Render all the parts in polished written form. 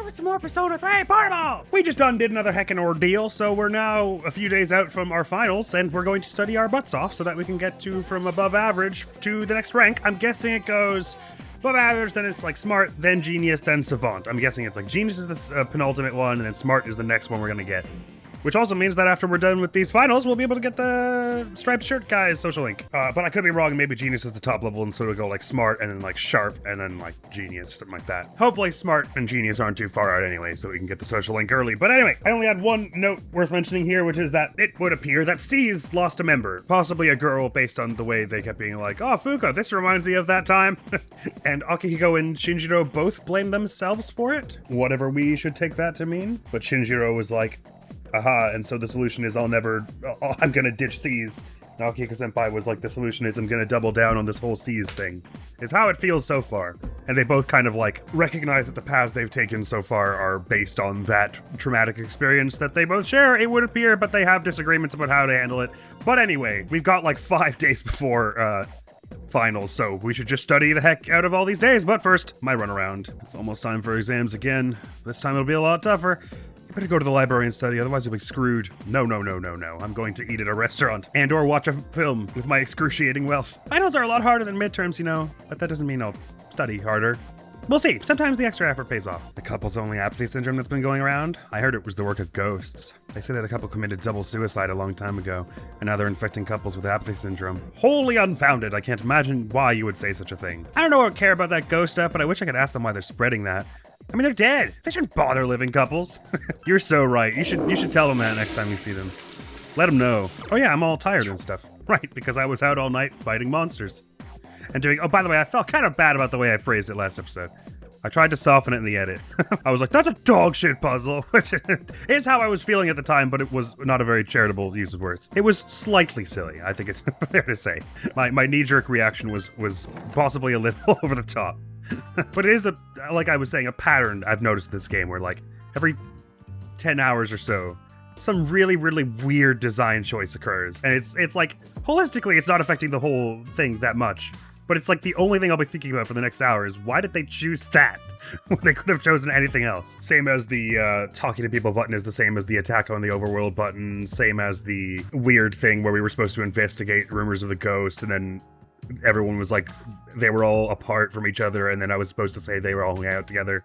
with some more Persona 3 Portable! We just did another heckin' ordeal, so we're now a few days out from our finals, and we're going to study our butts off so that we can get from above average to the next rank. I'm guessing it goes above average, then it's like smart, then genius, then savant. I'm guessing it's like genius is the penultimate one, and then smart is the next one we're gonna get. Which also means that after we're done with these finals, we'll be able to get the striped shirt guy's social link. But I could be wrong, maybe genius is the top level, and so it'll go like smart, and then like sharp, and then like genius, or something like that. Hopefully smart and genius aren't too far out anyway, so we can get the social link early. But anyway, I only had one note worth mentioning here, which is that it would appear that C's lost a member. Possibly a girl, based on the way they kept being like, oh, Fuka, this reminds me of that time. And Akihiko and Shinjiro both blame themselves for it. Whatever we should take that to mean. But Shinjiro was like, aha, and so the solution is I'm gonna ditch C's. Akihiko Senpai was like, the solution is I'm gonna double down on this whole C's thing. Is how it feels so far. And they both kind of like recognize that the paths they've taken so far are based on that traumatic experience that they both share, it would appear, but they have disagreements about how to handle it. But anyway, we've got like 5 days before finals, so we should just study the heck out of all these days. But first, my run around. It's almost time for exams again. This time it'll be a lot tougher. You better go to the library and study, otherwise you'll be screwed. No. I'm going to eat at a restaurant and or watch a film with my excruciating wealth. Finals are a lot harder than midterms, you know, but that doesn't mean I'll study harder. We'll see. Sometimes the extra effort pays off. The couple's only apathy syndrome that's been going around, I heard it was the work of ghosts. They say that a couple committed double suicide a long time ago, and now they're infecting couples with apathy syndrome. Wholly unfounded. I can't imagine why you would say such a thing. I don't know or care about that ghost stuff, but I wish I could ask them why they're spreading that. I mean, they're dead. They shouldn't bother living couples. You're so right. You should tell them that next time you see them. Let them know. Oh yeah, I'm all tired and stuff. Right, because I was out all night fighting monsters. And doing, oh, by the way, I felt kind of bad about the way I phrased it last episode. I tried to soften it in the edit. I was like, that's a dog shit puzzle. It's how I was feeling at the time, but it was not a very charitable use of words. It was slightly silly, I think it's fair to say. My knee-jerk reaction was possibly a little over the top. But it is, like I was saying, a pattern I've noticed in this game where like every 10 hours or so, some really, really weird design choice occurs. And it's like, holistically, it's not affecting the whole thing that much. But it's like the only thing I'll be thinking about for the next hour is why did they choose that when they could have chosen anything else? Same as the talking to people button is the same as the attack on the overworld button. Same as the weird thing where we were supposed to investigate rumors of the ghost and then everyone was like, they were all apart from each other, and then I was supposed to say they were all hanging out together.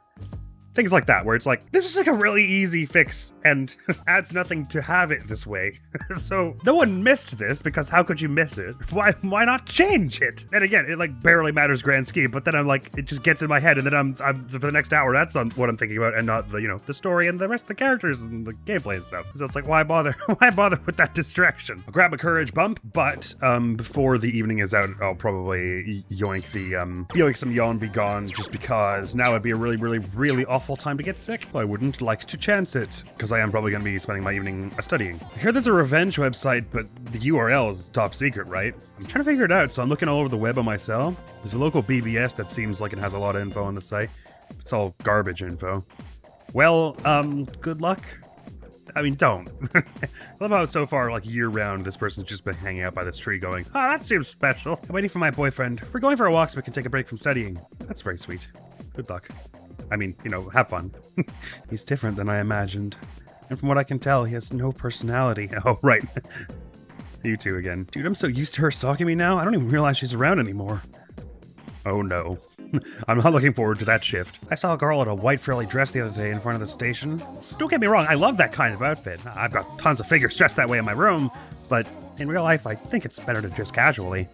Things like that, where it's like, this is like a really easy fix and adds nothing to have it this way. So no one missed this, because how could you miss it? Why not change it? And again, it like barely matters grand scheme, but then I'm like, it just gets in my head, and then I'm for the next hour, that's what I'm thinking about, and not the, the story and the rest of the characters and the gameplay and stuff. So it's like, why bother? Why bother with that distraction? I'll grab a courage bump, but before the evening is out, I'll probably yoink some yawn be gone, just because now would be a really, really, really awful time to get sick. I wouldn't like to chance it, because I am probably going to be spending my evening studying. I hear there's a revenge website, but the URL is top secret, right? I'm trying to figure it out, so I'm looking all over the web on my cell. There's a local BBS that seems like it has a lot of info on the site. It's all garbage info. Well, good luck. I mean, don't. I love how so far, like year-round, this person's just been hanging out by this tree going, oh, that seems special. I'm waiting for my boyfriend. We're going for a walk so we can take a break from studying. That's very sweet. Good luck. I mean, have fun. He's different than I imagined. And from what I can tell, he has no personality. Oh, right. You two again. Dude, I'm so used to her stalking me now, I don't even realize she's around anymore. Oh no. I'm not looking forward to that shift. I saw a girl in a white frilly dress the other day in front of the station. Don't get me wrong, I love that kind of outfit. I've got tons of figures dressed that way in my room, but in real life, I think it's better to dress casually.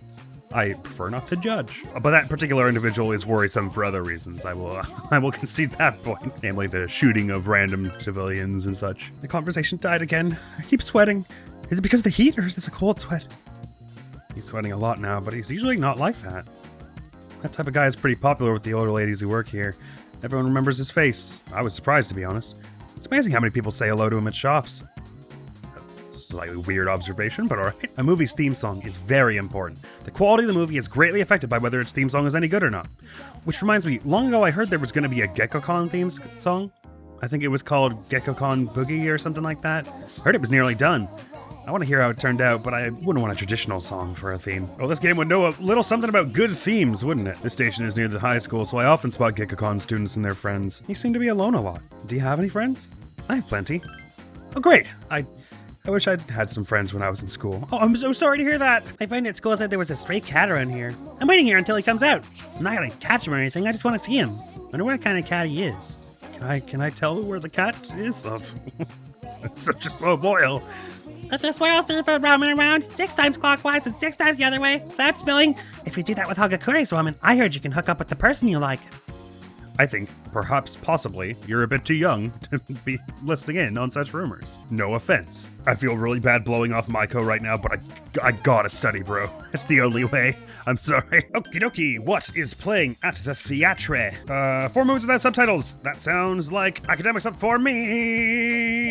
I prefer not to judge. But that particular individual is worrisome for other reasons. I will concede that point. Namely the shooting of random civilians and such. The conversation died again. I keep sweating. Is it because of the heat, or is this a cold sweat? He's sweating a lot now, but he's usually not like that. That type of guy is pretty popular with the older ladies who work here. Everyone remembers his face. I was surprised, to be honest. It's amazing how many people say hello to him at shops. Slightly weird observation, but alright. A movie's theme song is very important. The quality of the movie is greatly affected by whether its theme song is any good or not. Which reminds me, long ago I heard there was going to be a GeckoCon theme song. I think it was called GeckoCon Boogie or something like that. I heard it was nearly done. I want to hear how it turned out, but I wouldn't want a traditional song for a theme. Oh, this game would know a little something about good themes, wouldn't it? This station is near the high school, so I often spot Gekko-Con students and their friends. You seem to be alone a lot. Do you have any friends? I have plenty. Oh, great. I wish I'd had some friends when I was in school. Oh, I'm so sorry to hear that. My friend at school said there was a stray cat around here. I'm waiting here until he comes out. I'm not gonna catch him or anything, I just want to see him. Wonder what kind of cat he is. Can I tell where the cat is? Oh, it's such a slow boil. That's why I'll serve for ramen around 6 times clockwise and 6 times the other way, without spilling. If you do that with Hagakure's ramen, I heard you can hook up with the person you like. I think, perhaps, possibly, you're a bit too young to be listening in on such rumors. No offense. I feel really bad blowing off Maiko right now, but I gotta study, bro. It's the only way. I'm sorry. Okie dokie, what is playing at the theatre? 4 movies without subtitles. That sounds like academics up for me.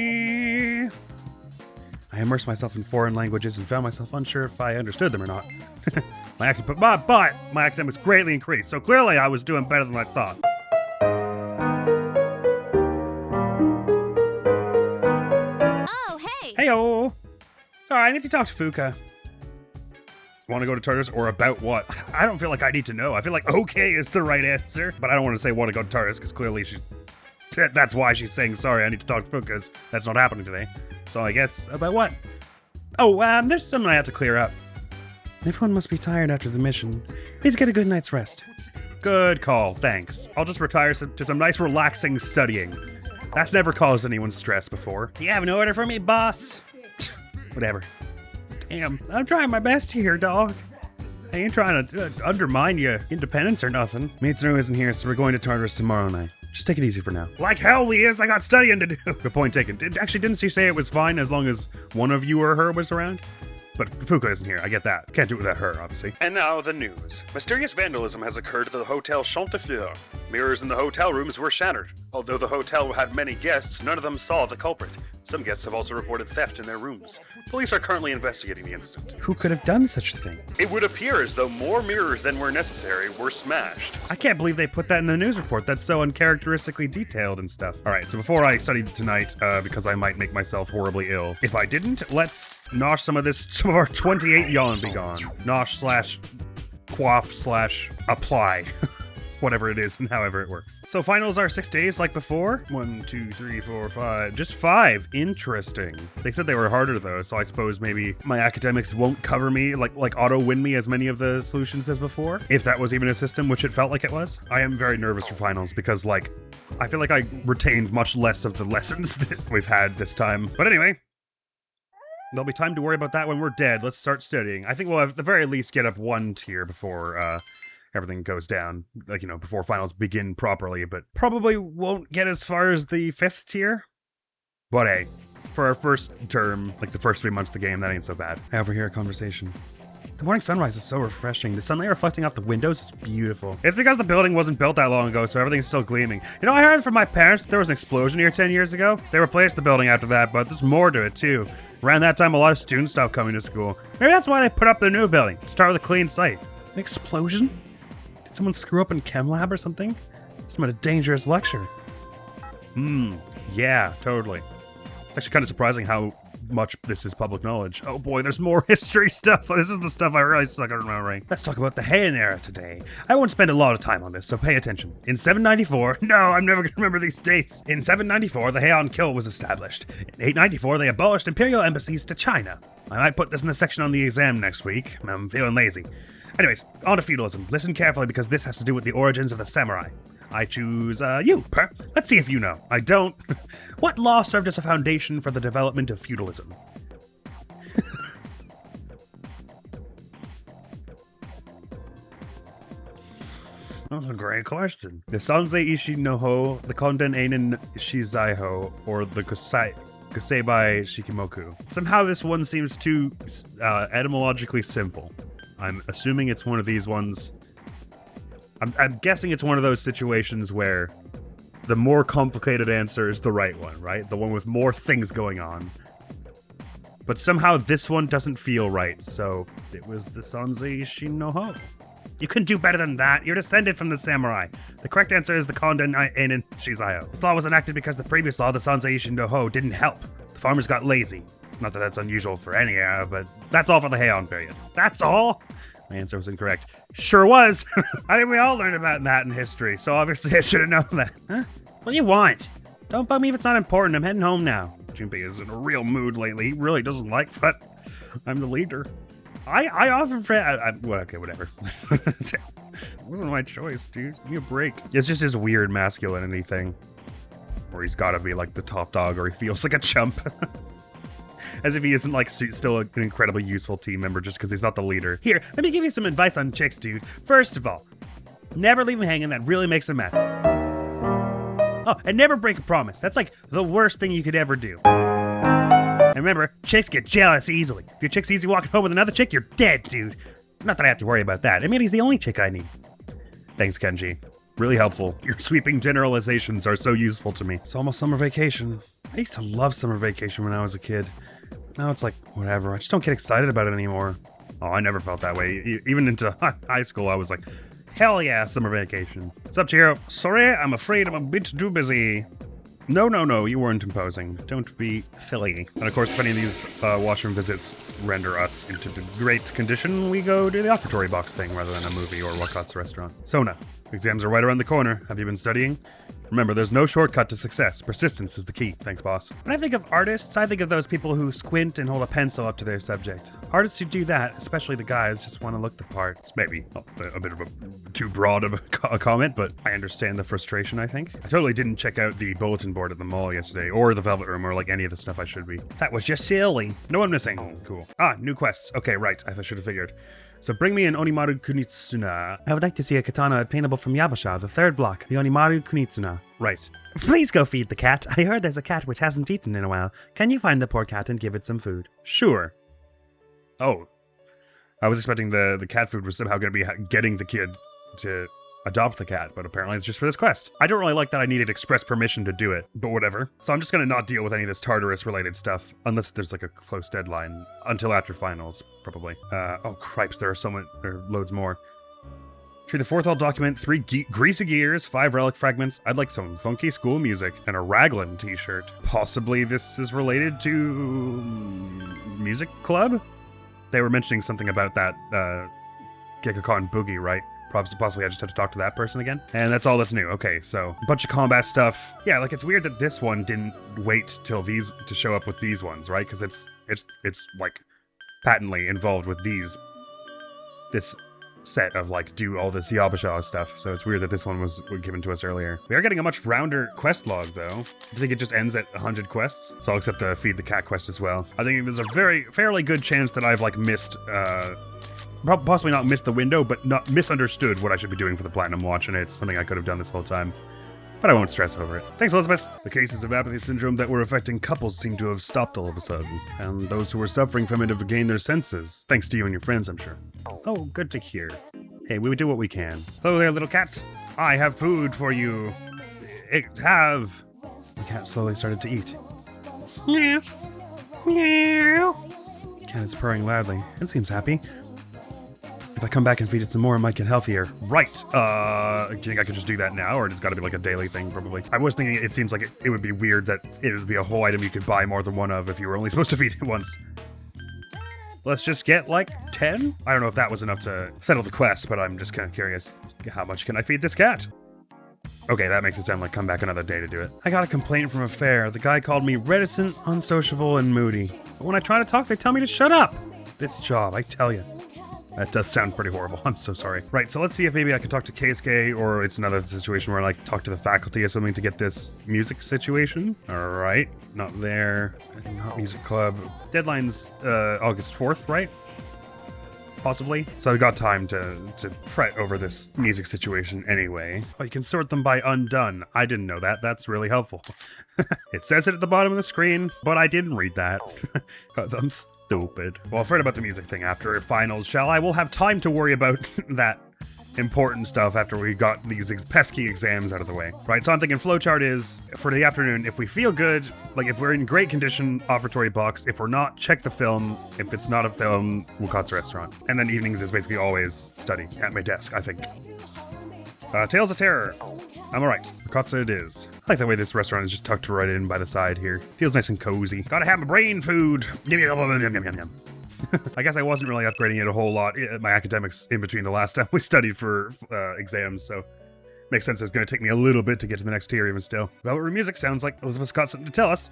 I immersed myself in foreign languages and found myself unsure if I understood them or not. But my academics greatly increased, so clearly I was doing better than I thought. Heyo! Sorry, I need to talk to Fuka. Want to go to Tartarus or about what? I don't feel like I need to know. I feel like okay is the right answer, but I don't want to say want to go to Tartarus because clearly that's why she's saying sorry, I need to talk to Fuka because that's not happening today. So I guess about what? Oh, there's something I have to clear up. Everyone must be tired after the mission. Please get a good night's rest. Good call, thanks. I'll just retire to some nice relaxing studying. That's never caused anyone stress before. Do you have an order for me, boss? Whatever. Damn, I'm trying my best here, dog. I ain't trying to undermine your independence or nothing. Mitsuru isn't here, so we're going to Tartarus tomorrow night. Just take it easy for now. Like hell we is, I got studying to do. Good point taken. Didn't she say it was fine as long as one of you or her was around? But Fuka isn't here, I get that. Can't do it without her, obviously. And now the news. Mysterious vandalism has occurred at the Hotel Chantefleur. Mirrors in the hotel rooms were shattered. Although the hotel had many guests, none of them saw the culprit. Some guests have also reported theft in their rooms. Police are currently investigating the incident. Who could have done such a thing? It would appear as though more mirrors than were necessary were smashed. I can't believe they put that in the news report. That's so uncharacteristically detailed and stuff. Alright, so before I study tonight, because I might make myself horribly ill, if I didn't, let's nosh some of our 28 yawn be gone. Nosh / quaff / apply. Whatever it is and however it works. So finals are 6 days like before? 1, 2, 3, 4, 5. Just 5. Interesting. They said they were harder though, so I suppose maybe my academics won't cover me, like auto-win me as many of the solutions as before. If that was even a system, which it felt like it was. I am very nervous for finals because I feel like I retained much less of the lessons that we've had this time. But anyway, there'll be time to worry about that when we're dead. Let's start studying. I think we'll at the very least get up 1 tier before, everything goes down, before finals begin properly, but probably won't get as far as the 5th tier. But hey, for our first term, the first 3 months of the game, that ain't so bad. I overhear a conversation. The morning sunrise is so refreshing. The sunlight reflecting off the windows is beautiful. It's because the building wasn't built that long ago, so everything's still gleaming. I heard from my parents that there was an explosion here 10 years ago. They replaced the building after that, but there's more to it too. Around that time, a lot of students stopped coming to school. Maybe that's why they put up their new building, to start with a clean site. An explosion? Did someone screw up in chem lab or something? This might a dangerous lecture. Yeah, totally. It's actually kind of surprising how much this is public knowledge. Oh boy, there's more history stuff. This is the stuff I really suck at remembering. Let's talk about the Heian era today. I won't spend a lot of time on this, so pay attention. In 794, no, I'm never gonna remember these dates. In 794, the Heian Kyo was established. In 894, they abolished imperial embassies to China. I might put this in the section on the exam next week. I'm feeling lazy. Anyways, on to feudalism. Listen carefully because this has to do with the origins of the samurai. I choose, you, Per. Let's see if you know. I don't. What law served as a foundation for the development of feudalism? That's a great question. The Sanzei Ishi no Ho, the Konden Einin Shizaiho, or the Goseibai Shikimoku. Somehow this one seems too etymologically simple. I'm assuming it's one of these ones. I'm guessing it's one of those situations where the more complicated answer is the right one, right? The one with more things going on. But somehow this one doesn't feel right, so it was the Sanzei Ishi no Ho. You couldn't do better than that. You're descended from the samurai. The correct answer is the Konden Einin Shizaiho. This law was enacted because the previous law, the Sanzei Ishi no Ho, didn't help. The farmers got lazy. Not that that's unusual for any era, but that's all for the Heian period. That's all? My answer was incorrect. Sure was. I mean, we all learned about that in history, so obviously I should have known that. Huh? What do you want? Don't bug me if it's not important. I'm heading home now. Junpei is in a real mood lately. He really doesn't like that I'm the leader. I often well, okay, whatever. It wasn't my choice, dude. Give me a break. It's just his weird masculinity thing. Where he's gotta be like the top dog or he feels like a chump. As if he isn't like still an incredibly useful team member just because he's not the leader. Here, let me give you some advice on chicks, dude. First of all, never leave them hanging. That really makes them mad. Oh, and never break a promise. That's like the worst thing you could ever do. And remember, chicks get jealous easily. If your chick's easy walking home with another chick, you're dead, dude. Not that I have to worry about that. I mean, he's the only chick I need. Thanks, Kenji. Really helpful. Your sweeping generalizations are so useful to me. It's almost summer vacation. I used to love summer vacation when I was a kid. Now it's like, whatever. I just don't get excited about it anymore. Oh, I never felt that way. Even into high school, I was like, hell yeah, summer vacation. What's up, Chihiro? Sorry, I'm afraid I'm a bit too busy. No, you weren't imposing. Don't be silly. And of course, if any of these washroom visits render us into great condition, we go do the offertory box thing rather than a movie or Wakatsu restaurant. Sona, exams are right around the corner. Have you been studying? Remember, there's no shortcut to success. Persistence is the key. Thanks, boss. When I think of artists, I think of those people who squint and hold a pencil up to their subject. Artists who do that, especially the guys, just want to look the part. It's maybe a bit of a too broad of a comment, but I understand the frustration, I think. I totally didn't check out the bulletin board at the mall yesterday, or the Velvet Room, or like any of the stuff I should be. That was just silly. No one missing. Oh, cool. Ah, new quests. Okay, right. I should have figured. So bring me an Onimaru Kunitsuna. I would like to see a katana obtainable from Yabasha, the third block, the Onimaru Kunitsuna. Right. Please go feed the cat. I heard there's a cat which hasn't eaten in a while. Can you find the poor cat and give it some food? Sure. Oh. I was expecting the cat food was somehow going to be getting the kid to adopt the cat, but apparently it's just for this quest. I don't really like that I needed express permission to do it, but whatever. So I'm just gonna not deal with any of this Tartarus related stuff, unless there's like a close deadline, until after finals, probably. Oh cripes, there are loads more. Tree the fourth all document, 3 greasy gears, 5 relic fragments. I'd like some funky school music, and a Raglan t-shirt. Possibly this is related to music club? They were mentioning something about that, Gekokon Boogie, right? Possibly I just have to talk to that person again. And that's all that's new. Okay, so a bunch of combat stuff. Yeah, like it's weird that this one didn't wait till these to show up with these ones, right? Because it's like patently involved with this set of like do all this Yabasha stuff. So it's weird that this one was given to us earlier. We are getting a much rounder quest log though. I think it just ends at 100 quests. So I'll accept the feed the cat quest as well. I think there's a fairly good chance that I've like missed possibly not missed the window, but not misunderstood what I should be doing for the Platinum Watch, and it's something I could have done this whole time. But I won't stress over it. Thanks, Elizabeth. The cases of apathy syndrome that were affecting couples seem to have stopped all of a sudden, and those who were suffering from it have regained their senses, thanks to you and your friends, I'm sure. Oh, good to hear. Hey, we do what we can. Hello there, little cat. I have food for you. Have. The cat slowly started to eat. Meow. Meow. The cat is purring loudly. It seems happy. If I come back and feed it some more, it might get healthier. Right. Do you think I could just do that now, or it's got to be like a daily thing, probably? I was thinking it seems like it would be weird that it would be a whole item you could buy more than one of if you were only supposed to feed it once. Let's just get like 10? I don't know if that was enough to settle the quest, but I'm just kind of curious. How much can I feed this cat? Okay, that makes it sound like come back another day to do it. I got a complaint from a fair. The guy called me reticent, unsociable, and moody. But when I try to talk, they tell me to shut up. This job, I tell you. That does sound pretty horrible. I'm so sorry. Right, so let's see if maybe I can talk to Keisuke, or it's another situation where I like talk to the faculty or something to get this music situation. All right, not there. Not music club. Deadline's August 4th, right? Possibly. So I've got time to fret over this music situation anyway. Oh, you can sort them by undone. I didn't know that. That's really helpful. It says it at the bottom of the screen, but I didn't read that. I'm stupid. Well, I'll fret about the music thing after finals, shall I? We'll have time to worry about that important stuff after we got these pesky exams out of the way. Right, so I'm thinking flowchart is, for the afternoon, if we feel good, like if we're in great condition, offertory box. If we're not, check the film. If it's not a film, Wakatsu restaurant. And then evenings is basically always study at my desk, I think. Tales of Terror. I'm alright. Ricotza it is. I like the way this restaurant is just tucked right in by the side here. Feels nice and cozy. Gotta have my brain food. I guess I wasn't really upgrading it a whole lot at my academics in between the last time we studied for exams, so makes sense it's going to take me a little bit to get to the next tier even still. Velvet Music sounds like Elizabeth's got something to tell us.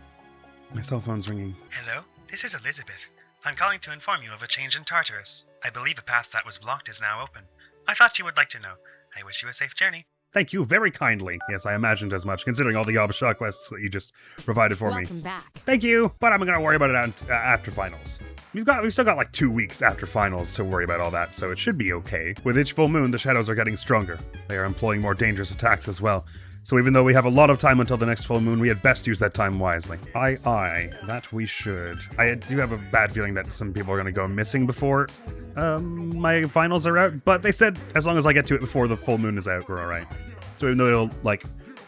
My cell phone's ringing. Hello, this is Elizabeth. I'm calling to inform you of a change in Tartarus. I believe a path that was blocked is now open. I thought you would like to know. I wish you a safe journey. Thank you very kindly. Yes, I imagined as much, considering all the Yabasha quests that you just provided for me. Welcome back. Thank you, but I'm gonna worry about it after finals. We've still got like 2 weeks after finals to worry about all that, so it should be okay. With each full moon, the shadows are getting stronger. They are employing more dangerous attacks as well. So even though we have a lot of time until the next full moon, we had best use that time wisely. Aye, that we should. I do have a bad feeling that some people are gonna go missing before my finals are out, but they said as long as I get to it before the full moon is out, we're alright. So even though it'll, like,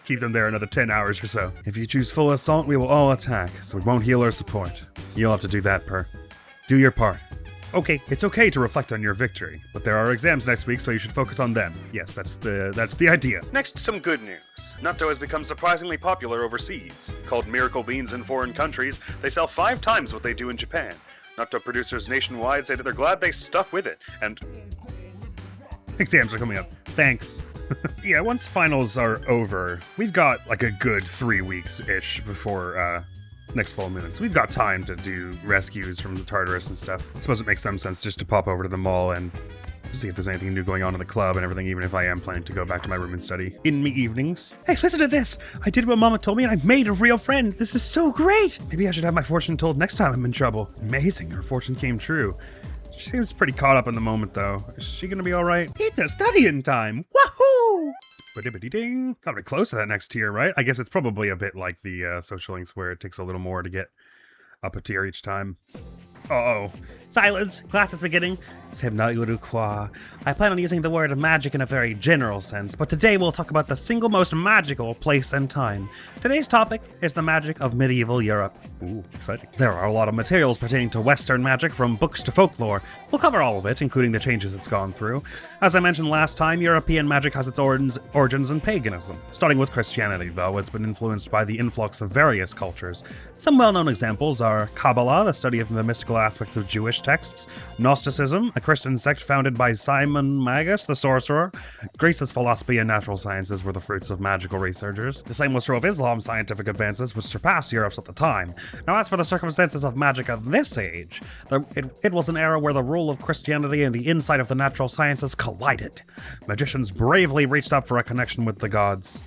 keep them there another 10 hours or so. If you choose full assault, we will all attack, so we won't heal or support. You'll have to do that, Per. Do your part. Okay, it's okay to reflect on your victory, but there are exams next week, so you should focus on them. Yes, that's the idea. Next, some good news. Natto has become surprisingly popular overseas. Called miracle beans in foreign countries, they sell 5 times what they do in Japan. Natto producers nationwide say that they're glad they stuck with it, and exams are coming up. Thanks. Yeah, once finals are over, we've got like a good 3 weeks-ish before next full moon. So we've got time to do rescues from the Tartarus and stuff. I suppose it makes some sense just to pop over to the mall and see if there's anything new going on in the club and everything, even if I am planning to go back to my room and study in me evenings. Hey, listen to this! I did what Mama told me and I made a real friend! This is so great! Maybe I should have my fortune told next time I'm in trouble. Amazing, her fortune came true. She seems pretty caught up in the moment, though. Is she gonna be alright? It's a studying time! Wahoo! Ba-dibba-dee-ding. Probably close to that next tier, right? I guess it's probably a bit like the social links where it takes a little more to get up a tier each time. Uh-oh. Silence! Class is beginning. I plan on using the word magic in a very general sense, but today we'll talk about the single most magical place and time. Today's topic is the magic of medieval Europe. Ooh, exciting. There are a lot of materials pertaining to Western magic, from books to folklore. We'll cover all of it, including the changes it's gone through. As I mentioned last time, European magic has its origins in paganism. Starting with Christianity, though, it's been influenced by the influx of various cultures. Some well-known examples are Kabbalah, the study of the mystical aspects of Jewish texts; Gnosticism, a Christian sect founded by Simon Magus, the sorcerer. Greece's philosophy and natural sciences were the fruits of magical researchers. The same was true of Islam's scientific advances, which surpassed Europe's at the time. Now, as for the circumstances of magic of this age, it was an era where the rule of Christianity and the insight of the natural sciences collided. Magicians bravely reached up for a connection with the gods.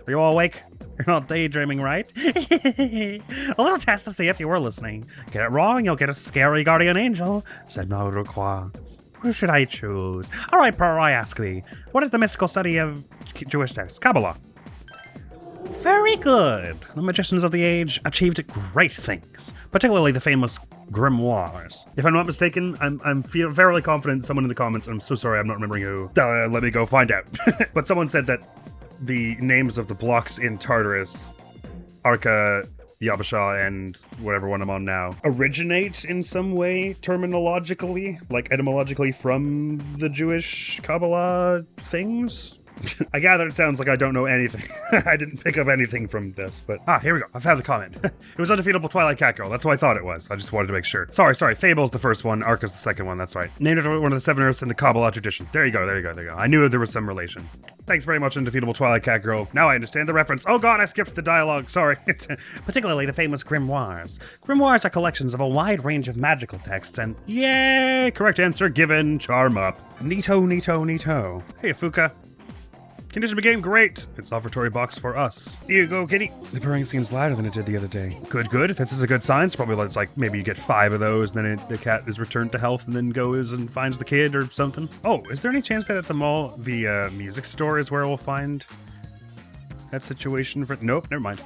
Are you all awake? You're not daydreaming, right? A little test to see if you were listening. Get it wrong, you'll get a scary guardian angel, said Naurukwa. Who should I choose? All right, Per, I ask thee. What is the mystical study of Jewish texts? Kabbalah. Very good. The magicians of the age achieved great things, particularly the famous grimoires. If I'm not mistaken, I'm fairly confident someone in the comments, I'm so sorry I'm not remembering who, let me go find out. But someone said that the names of the blocks in Tartarus, Arca, Yabasha, and whatever one I'm on now, originate in some way, terminologically, like etymologically, from the Jewish Kabbalah things? I gather it sounds like I don't know anything. I didn't pick up anything from this, but... here we go. I've had the comment. It was Undefeatable Twilight Cat Girl. That's what I thought it was. I just wanted to make sure. Sorry. Fable's the first one. Arca's the second one. That's right. Named after one of the 7 Earths in the Kabbalah tradition. There you go. I knew there was some relation. Thanks very much, Undefeatable Twilight Cat Girl. Now I understand the reference. Oh god, I skipped the dialogue. Sorry. Particularly the famous grimoires. Grimoires are collections of a wide range of magical texts, and yay! Correct answer given. Charm up. Neato. Hey, Fuka. Condition became great. It's offertory box for us. Here you go, kitty. The purring seems louder than it did the other day. Good. This is a good sign. It's probably it's like maybe you get 5 of those, and then the cat is returned to health, and then goes and finds the kid or something. Oh, is there any chance that at the mall, the music store is where we'll find that situation for... Nope, never mind.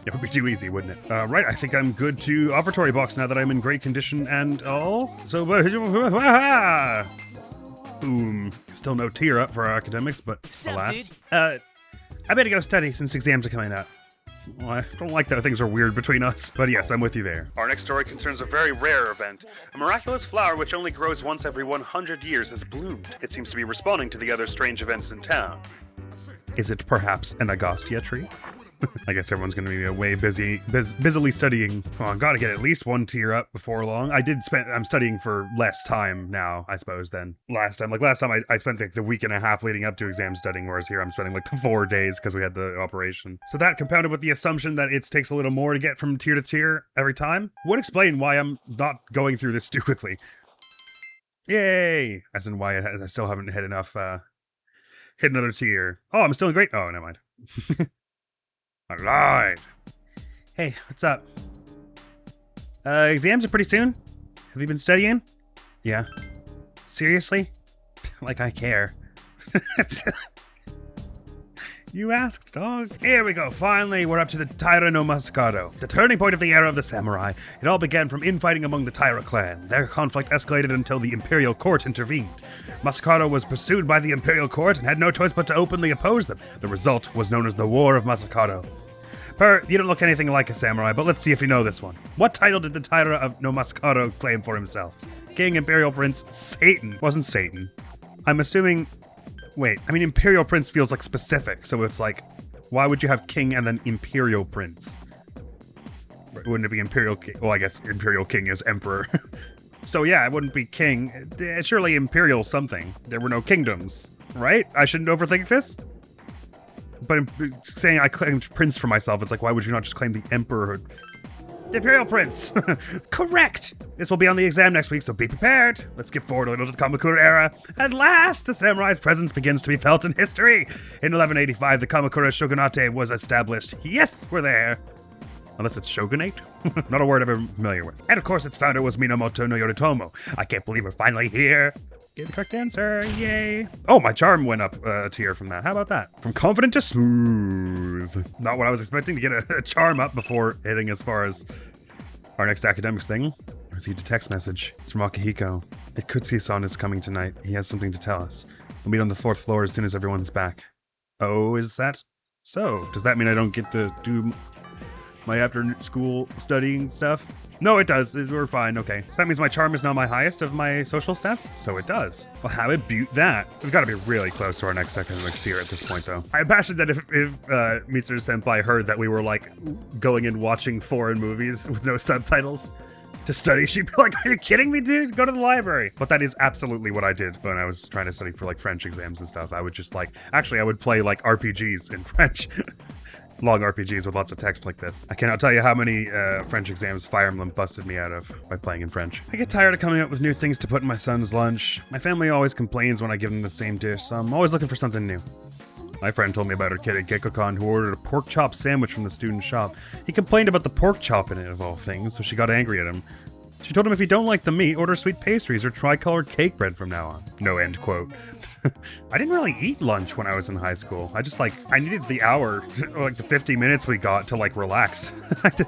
It would be too easy, wouldn't it? Right, I think I'm good to offertory box now that I'm in great condition and all. So, boom. Still no tier up for our academics, but alas. I better go study since exams are coming up. Well, I don't like that things are weird between us, but yes, I'm with you there. Our next story concerns a very rare event. A miraculous flower which only grows once every 100 years has bloomed. It seems to be responding to the other strange events in town. Is it perhaps an agostia tree? I guess everyone's going to be away busily studying. Well, I've got to get at least one tier up before long. I'm studying for less time now, I suppose, than last time. Like last time I spent like the week and a half leading up to exam studying, whereas here I'm spending like the 4 days because we had the operation. So that compounded with the assumption that it takes a little more to get from tier to tier every time would explain why I'm not going through this too quickly. Yay! As in why I still haven't hit enough, hit another tier. Oh, I'm still in great. Oh, never mind. Alright. Hey, what's up? Exams are pretty soon? Have you been studying? Yeah. Seriously? Like I care. You asked, dog. Here we go, finally, we're up to the Taira no Masakado, the turning point of the era of the samurai. It all began from infighting among the Taira clan. Their conflict escalated until the Imperial Court intervened. Masakado was pursued by the Imperial Court and had no choice but to openly oppose them. The result was known as the War of Masakado. You don't look anything like a samurai, but let's see if you know this one. What title did the Taira of no Masakado claim for himself? King, Imperial Prince, Satan. Wasn't Satan. I'm assuming... Wait, I mean, Imperial Prince feels like specific, so it's like, why would you have King and then Imperial Prince? Wouldn't it be Imperial King? Well, I guess Imperial King is Emperor. So yeah, it wouldn't be King. Surely Imperial something. There were no kingdoms, right? I shouldn't overthink this? But saying I claimed Prince for myself, it's like, why would you not just claim the Emperor? The Imperial Prince! Correct! This will be on the exam next week, so be prepared. Let's skip forward a little to the Kamakura era. At last, the samurai's presence begins to be felt in history. In 1185, the Kamakura shogunate was established. Yes, we're there. Unless it's shogunate? Not a word I'm familiar with. And of course, its founder was Minamoto no Yoritomo. I can't believe we're finally here. Get the correct answer, yay. Oh, my charm went up a tier from that. How about that? From confident to smooth. Not what I was expecting, to get a charm up before hitting as far as our next academics thing. I received a text message. It's from Akihiko. Ikutsuya-san is coming tonight. He has something to tell us. We'll meet on the 4th floor as soon as everyone's back. Oh, is that so? Does that mean I don't get to do my after-school studying stuff? No, it does. We're fine. Okay. So that means my charm is now my highest of my social stats? So it does. Well, how about that? We've got to be really close to our next academics tier at this point, though. I imagine that if Mitsuru-senpai heard that we were, like, going and watching foreign movies with no subtitles to study, she'd be like, are you kidding me, dude? Go to the library. But that is absolutely what I did when I was trying to study for, like, French exams and stuff. I would just, like... Actually, I would play, like, RPGs in French. Long RPGs with lots of text like this. I cannot tell you how many French exams Fire Emblem busted me out of by playing in French. I get tired of coming up with new things to put in my son's lunch. My family always complains when I give them the same dish, so I'm always looking for something new. My friend told me about her kid at Gekkoukan who ordered a pork chop sandwich from the student shop. He complained about the pork chop in it, of all things, so she got angry at him. She told him if you don't like the meat, order sweet pastries or tri-colored cake bread from now on. No end quote. I didn't really eat lunch when I was in high school. I needed the hour, like the 50 minutes we got to like relax.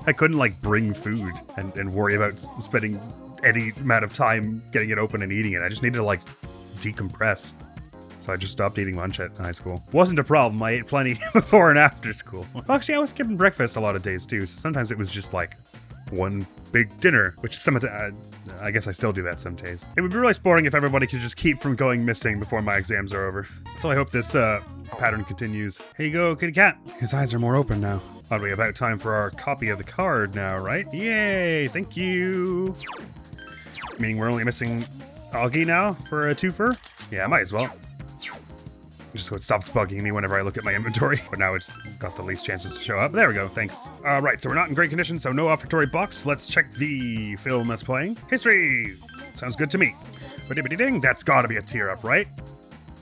I couldn't like bring food and worry about spending any amount of time getting it open and eating it. I just needed to like decompress. So I just stopped eating lunch at high school. Wasn't a problem. I ate plenty before and after school. Well, actually, I was skipping breakfast a lot of days too. So sometimes it was just like one big dinner, which some of the, I guess I still do that some days. It would be really boring if everybody could just keep from going missing before my exams are over. So I hope this pattern continues. Here you go, kitty cat. His eyes are more open now. Ought to be about time for our copy of the card now, right? Yay, thank you. Meaning we're only missing Augie now for a twofer? Yeah, I might as well. Just so it stops bugging me whenever I look at my inventory. But now it's got the least chances to show up. There we go, thanks. Right, so we're not in great condition, so no offertory box. Let's check the film that's playing. History! Sounds good to me. Ba-dee-ba-dee-ding, that's gotta be a tier up, right?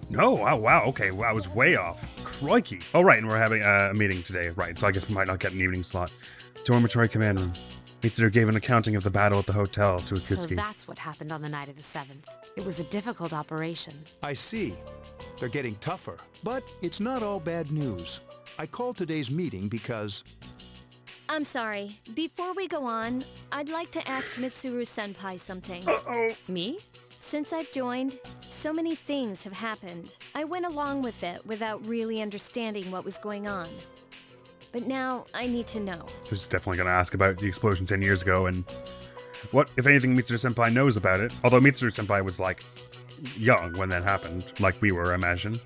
No, oh wow, okay, well, I was way off. Crikey. Oh right, and we're having a meeting today, right, so I guess we might not get an evening slot. Dormitory command room. Mitsudo gave an accounting of the battle at the hotel to Akutsuki. So that's what happened on the night of the 7th. It was a difficult operation. I see. They're getting tougher. But it's not all bad news. I called today's meeting because... I'm sorry. Before we go on, I'd like to ask Mitsuru-senpai something. Uh-oh. Me? Since I've joined, so many things have happened. I went along with it without really understanding what was going on. but now I need to know. She's definitely going to ask about the explosion 10 years ago and what, if anything, Mitsuru-senpai knows about it. Although Mitsuru-senpai was, like, young when that happened, like we were, I imagine.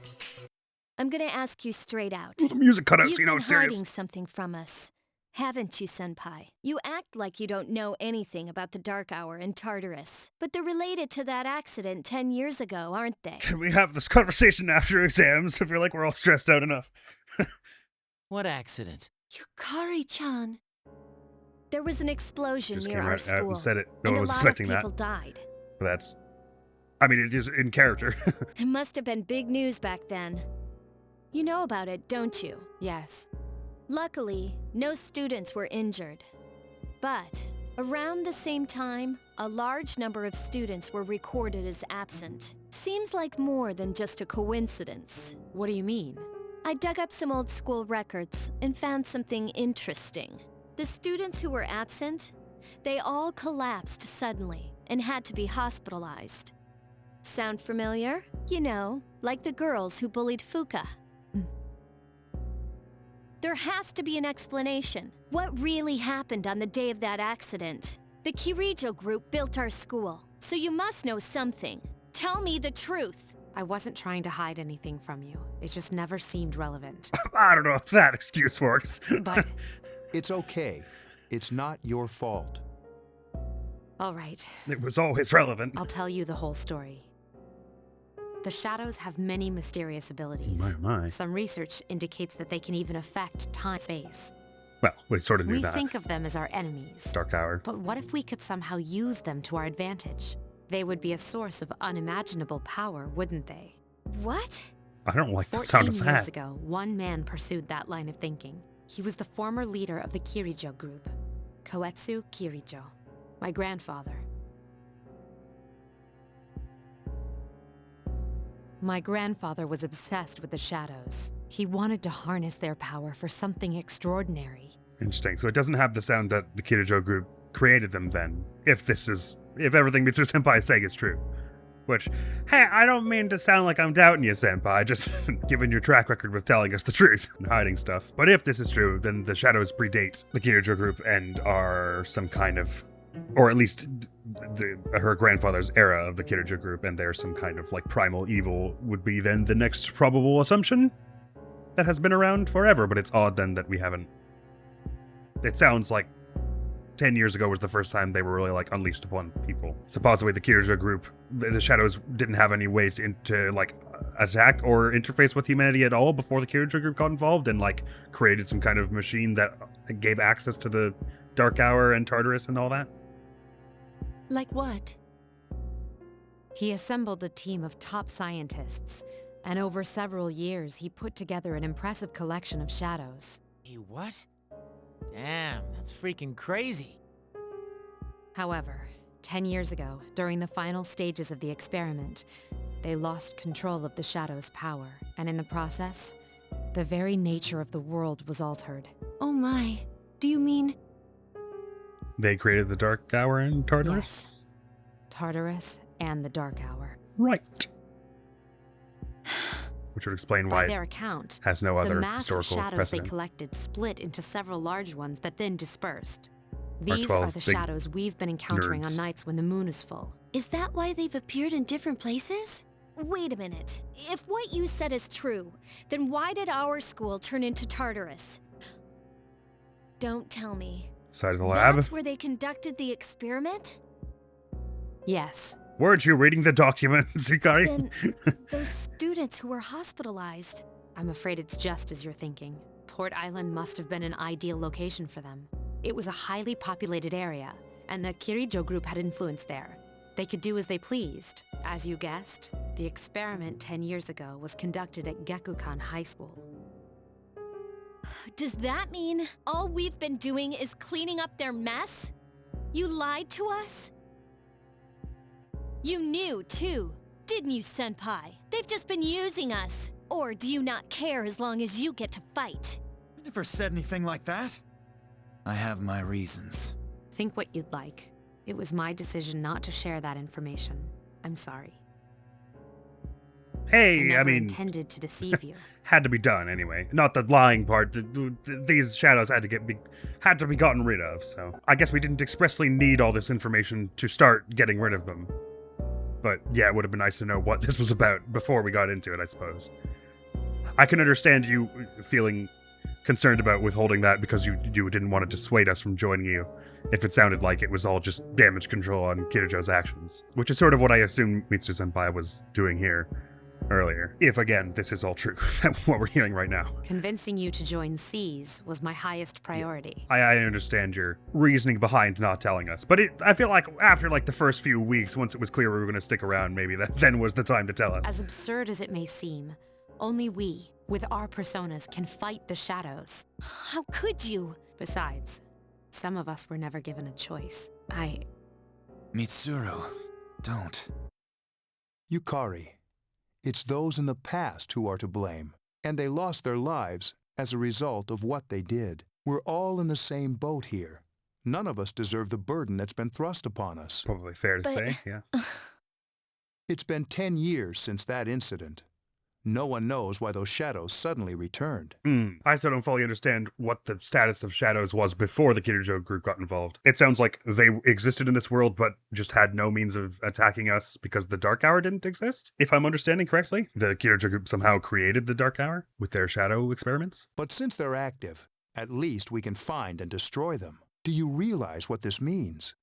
I'm gonna ask you straight out. Ooh, the music cut out, You've so you know been it's serious. hiding something from us, haven't you, Senpai? You act like you don't know anything about the Dark Hour and Tartarus, but they're related to that accident 10 years ago, aren't they? Can we have this conversation after exams? I feel like we're all stressed out enough. What accident? Yukari-chan. There was an explosion Just near came our right out school, and said it. No and one a was lot expecting of that. people died. But that's... I mean, it is in character. It must have been big news back then. You know about it, don't you? Yes. Luckily, no students were injured. But around the same time, a large number of students were recorded as absent. Seems like more than just a coincidence. What do you mean? I dug up some old school records and found something interesting. The students who were absent, they all collapsed suddenly and had to be hospitalized. Sound familiar? You know, like the girls who bullied Fuka. There has to be an explanation. What really happened on the day of that accident? The Kirijo group built our school, so you must know something. Tell me the truth. I wasn't trying to hide anything from you. It just never seemed relevant. I don't know if that excuse works. But, It's okay. It's not your fault. all right, It was always relevant. I'll tell you the whole story. The shadows have many mysterious abilities. My. Some research indicates that they can even affect time and space. Well, we sort of knew We that. think of them as our enemies. Dark Hour. But what if we could somehow use them to our advantage? They would be a source of unimaginable power, wouldn't they? What? I don't like the 14 sound of years that. ago, one man pursued that line of thinking. He was the former leader of the Kirijo group, Koetsu Kirijo, my grandfather. My grandfather was obsessed with the shadows. He wanted to harness their power for something extraordinary. Interesting. So it doesn't have the sound that the Kirijo group created them then, if everything Mitsuru-senpai is saying is true. Which, hey, I don't mean to sound like I'm doubting you, Senpai, just given your track record with telling us the truth and hiding stuff. But if this is true, then the shadows predate the Kirijo group and are some kind of, or at least her grandfather's era of the Kirijo group, and they're some kind of like primal evil would be then the next probable assumption that has been around forever. But it's odd then that we haven't. It sounds like 10 years ago was the first time they were really like unleashed upon people. Supposedly the Kirijo group, the shadows didn't have any ways to like attack or interface with humanity at all before the Kirijo group got involved and like created some kind of machine that gave access to the Dark Hour and Tartarus and all that. Like what? He assembled a team of top scientists, and over several years he put together an impressive collection of shadows. Hey, what? Damn, that's freaking crazy. However, 10 years ago, during the final stages of the experiment, they lost control of the shadow's power, and in the process, the very nature of the world was altered. Oh my. Do you mean... They created the Dark Hour and Tartarus? Yes. Tartarus and the Dark Hour. Right. Which would explain By why their it account, has no the other mass of historical shadows precedent. they collected split into several large ones that then dispersed. Our These 12 are the big shadows we've been encountering nerds. on nights when the moon is full. Is that why they've appeared in different places? Wait a minute. If what you said is true, then why did our school turn into Tartarus? Don't tell me. Side of the lab? That's where they conducted the experiment? Yes. Weren't you reading the documents, Hikari? Then those students who were hospitalized. I'm afraid it's just as you're thinking. Port Island must have been an ideal location for them. It was a highly populated area, and the Kirijo group had influence there. They could do as they pleased. As you guessed, the experiment 10 years ago was conducted at Gekukan High School. Does that mean all we've been doing is cleaning up their mess? You lied to us? You knew, too, didn't you, Senpai? They've just been using us. Or do you not care as long as you get to fight? I never said anything like that. I have my reasons. Think what you'd like. It was my decision not to share that information. I'm sorry. Hey, never I mean, intended to deceive you. had to be done anyway. Not the lying part. These shadows had to be gotten rid of. So I guess we didn't expressly need all this information to start getting rid of them. But yeah, it would have been nice to know what this was about before we got into it, I suppose. I can understand you feeling concerned about withholding that because you didn't want to dissuade us from joining you, if it sounded like it was all just damage control on Kirijo's actions, which is sort of what I assume Mitsuru-senpai was doing here earlier. If, again, this is all true, what we're hearing right now. Convincing you to join C's was my highest priority. I understand your reasoning behind not telling us, but I feel like after like the first few weeks, once it was clear we were going to stick around, maybe that then was the time to tell us. As absurd as it may seem, only we, with our personas, can fight the shadows. How could you? Besides, some of us were never given a choice. Mitsuru, don't. Yukari, it's those in the past who are to blame, and they lost their lives as a result of what they did. We're all in the same boat here. None of us deserve the burden that's been thrust upon us. Probably fair to But- say, yeah. It's been 10 years since that incident. No one knows why those shadows suddenly returned. I still don't fully understand what the status of shadows was before the Kirijo group got involved. It sounds like they existed in this world, but just had no means of attacking us because the Dark Hour didn't exist. If I'm understanding correctly, the Kirijo group somehow created the Dark Hour with their shadow experiments. But since they're active, at least we can find and destroy them. Do you realize what this means?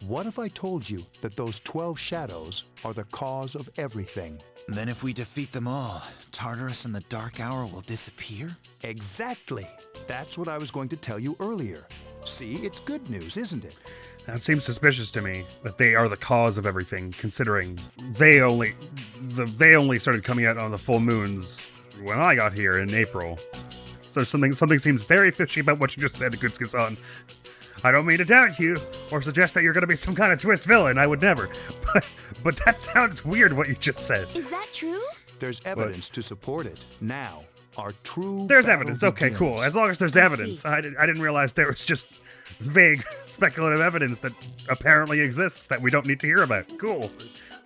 What if I told you that those 12 shadows are the cause of everything? Then if we defeat them all, Tartarus and the Dark Hour will disappear? Exactly. That's what I was going to tell you earlier. See, it's good news, isn't it? That seems suspicious to me, that they are the cause of everything, considering they only started coming out on the full moons when I got here in April. So something seems very fishy about what you just said, Gutsuke-san. I don't mean to doubt you, or suggest that you're going to be some kind of twist villain. I would never. But that sounds weird, what you just said. Is that true? There's evidence to support it. Now, our true There's battle evidence. Okay, begins. cool. As long as there's I evidence. see. I didn't realize there was just vague, speculative evidence that apparently exists that we don't need to hear about. Cool.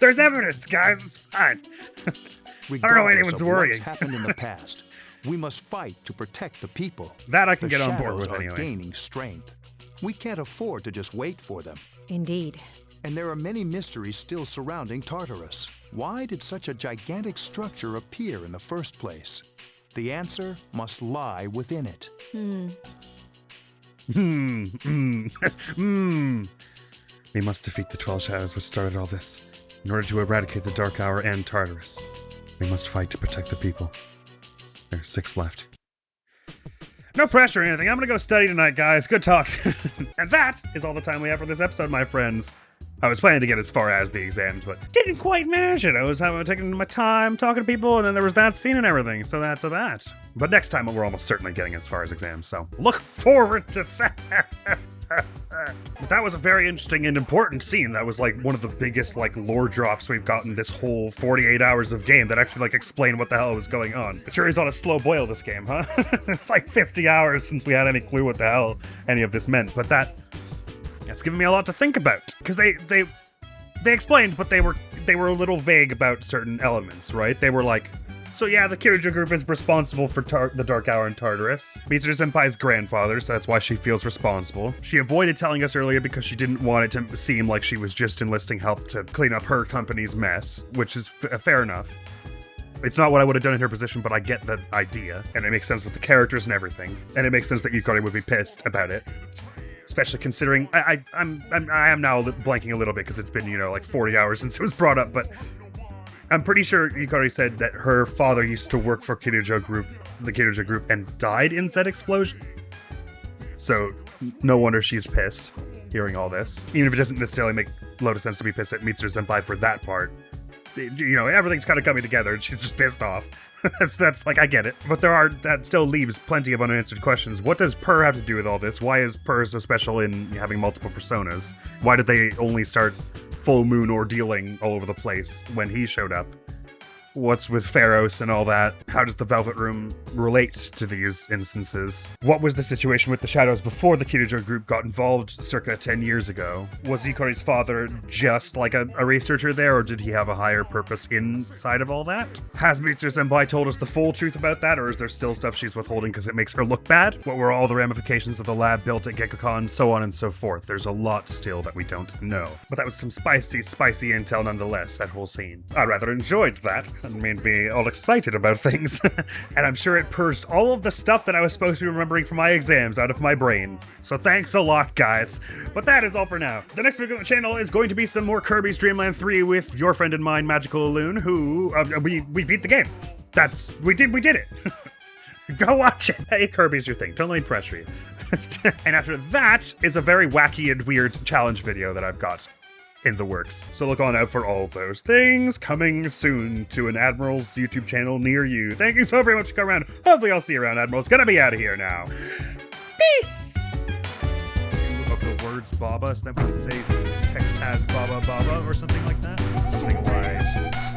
There's evidence, guys. It's fine. I don't know Regardless anyone's of worrying. what's happened in the past, we must fight to protect the people. That I can The get on board shadows with are anyway. gaining strength. We can't afford to just wait for them. Indeed. And there are many mysteries still surrounding Tartarus. Why did such a gigantic structure appear in the first place? The answer must lie within it. We must defeat the 12 shadows which started all this. In order to eradicate the Dark Hour and Tartarus, we must fight to protect the people. There are 6 left. No pressure or anything. I'm gonna go study tonight, guys. Good talk. And that is all the time we have for this episode, my friends. I was planning to get as far as the exams, but didn't quite manage it. I was taking my time talking to people, and then there was that scene and everything, so that's that. But next time, we're almost certainly getting as far as exams, so look forward to that. But that was a very interesting and important scene. That was like one of the biggest like lore drops we've gotten this whole 48 hours of game that actually like explained what the hell was going on. It sure is on a slow boil, this game, huh? It's like 50 hours since we had any clue what the hell any of this meant, but that's given me a lot to think about. Because they explained, but they were a little vague about certain elements, right? They were like, so yeah, the Kirijo group is responsible for the Dark Hour and Tartarus. Mitsuru-senpai's grandfather, so that's why she feels responsible. She avoided telling us earlier because she didn't want it to seem like she was just enlisting help to clean up her company's mess, which is fair enough. It's not what I would have done in her position, but I get the idea, and it makes sense with the characters and everything, and it makes sense that Yukari would be pissed about it. Especially considering I am now blanking a little bit because it's been, like 40 hours since it was brought up, but I'm pretty sure Yukari said that her father used to work for the Kirijo group, and died in said explosion. So no wonder she's pissed hearing all this. Even if it doesn't necessarily make a lot of sense to be pissed at Mitsuru-senpai for that part. Everything's kind of coming together and she's just pissed off. that's like, I get it. But that still leaves plenty of unanswered questions. What does Per have to do with all this? Why is Per so special in having multiple personas? Why did they only start full moon ordealing all over the place when he showed up? What's with Pharos and all that? How does the Velvet Room relate to these instances? What was the situation with the Shadows before the Kirijo group got involved circa 10 years ago? Was Ikori's father just like a researcher there, or did he have a higher purpose inside of all that? Has Mitsu Senpai told us the full truth about that, or is there still stuff she's withholding because it makes her look bad? What were all the ramifications of the lab built at Gekkokan, so on and so forth? There's a lot still that we don't know. But that was some spicy intel nonetheless, that whole scene. I rather enjoyed that, and made me all excited about things. And I'm sure it purged all of the stuff that I was supposed to be remembering from my exams out of my brain. So thanks a lot, guys. But that is all for now. The next video on the channel is going to be some more Kirby's Dream Land 3 with your friend and mine, Magical Loon, who, we beat the game. We did it. Go watch it. Hey, Kirby's your thing. Don't let me pressure you. And after that is a very wacky and weird challenge video that I've got in the works. So look on out for all those things coming soon to an Admiral's YouTube channel near you. Thank you so very much for coming around. Hopefully I'll see you around. Admiral's gonna be out of here now. Peace! Look up the words Baba, so that we can say text has Baba Baba or something like that. Something like text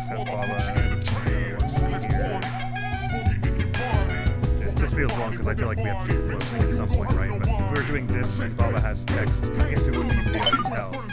has Baba. This feels wrong because I feel like we have to do floating at some point, right? But if we were doing this and Baba has text, I guess we wouldn't even be able to tell.